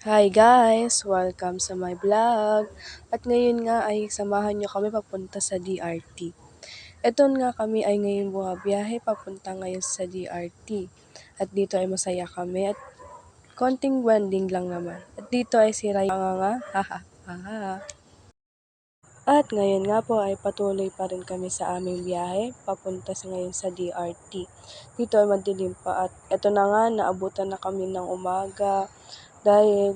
Hi guys! Welcome sa my vlog. At ngayon nga ay samahan nyo kami papunta sa DRT. Eto nga kami ay ngayon bumabiyahe papunta ngayon sa DRT. At dito ay masaya kami at konting bonding lang naman. At dito ay si Ray nga haha. At ngayon nga po ay patuloy pa rin kami sa aming biyahe papunta sa ngayon sa DRT. Dito ay madilim pa at eto na nga naabutan na kami ng umaga dahil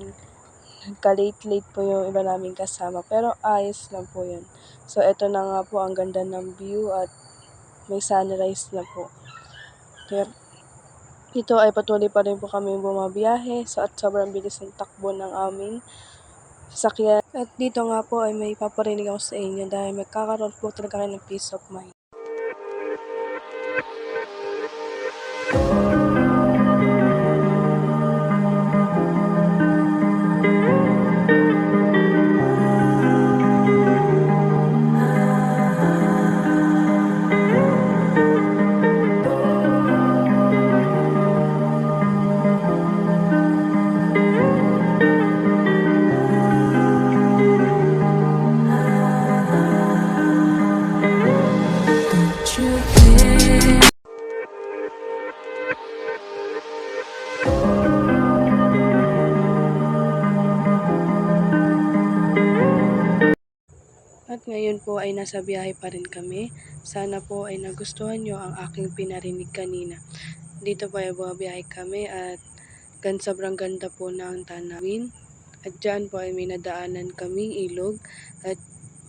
nagka-late po yung iba naming kasama pero ayos lang po yun. So eto na nga po ang ganda ng view at may sunrise na po. Kaya dito ay patuloy pa rin po kami bumabiyahe at sobrang bilis ng takbo ng aming sasakyan. At dito nga po ay may paparinig ako sa inyo dahil magkakaroon po talaga kayo ng peace of mind. At ngayon po ay nasa biyahe pa rin kami. Sana po ay nagustuhan nyo ang aking pinarinig kanina. Dito po ay bumabiyahe kami at sobrang ganda po ng tanawin. At dyan po ay may nadaanan kaming ilog. At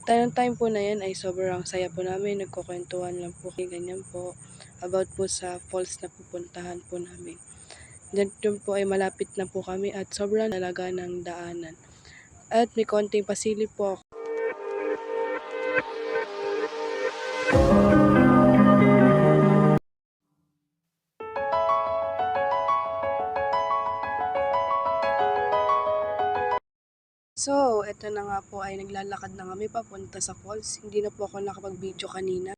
time po na yan ay sobrang saya po namin. Nagkukwentuhan lang po ganyan po about po sa falls na pupuntahan po namin. Dyan po ay malapit na po kami at sobrang talaga ng daanan. At may konting pasilip po ako. So, eto na nga po ay naglalakad na kami papunta sa falls. Hindi na po ako nakapag-video kanina.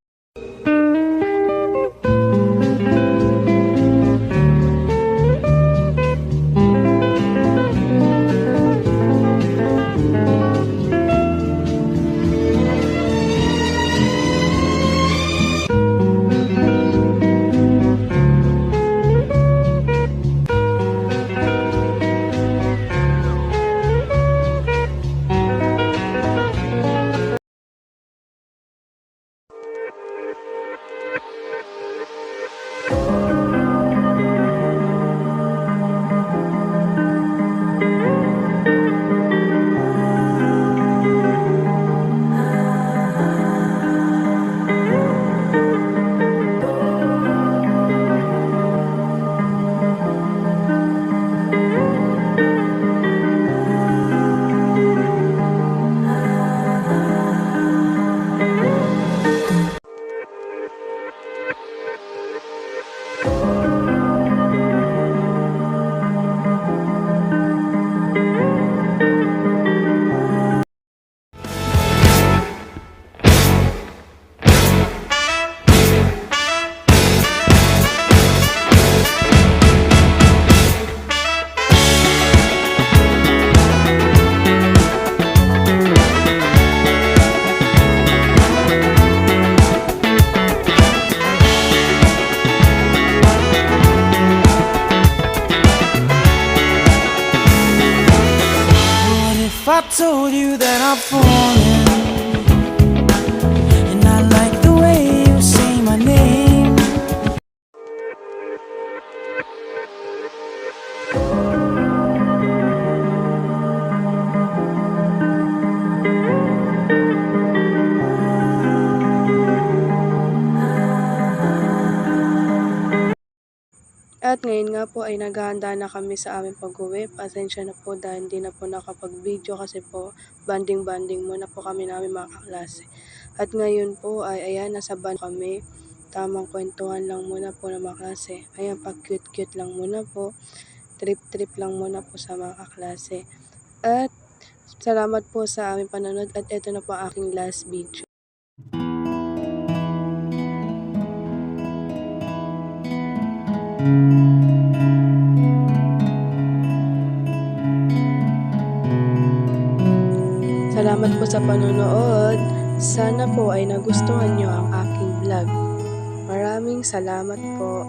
If I told you that I'm falling, and I like the way you say my name. At ngayon nga po ay naghahanda na kami sa aming pag-uwi. Pasensya na po dahil hindi na po nakapag-video kasi po banding muna po kami namin mga kaklase. At ngayon po ay ayan, nasa van kami. Tamang kwentuhan lang muna po ng mga klase. Ayan, pag-cute lang muna po. Trip lang muna po sa mga kaklase. At salamat po sa aming panonood at ito na po ang aking last video. Salamat po sa panonood. Sana po ay nagustuhan nyo ang aking vlog. Maraming salamat po.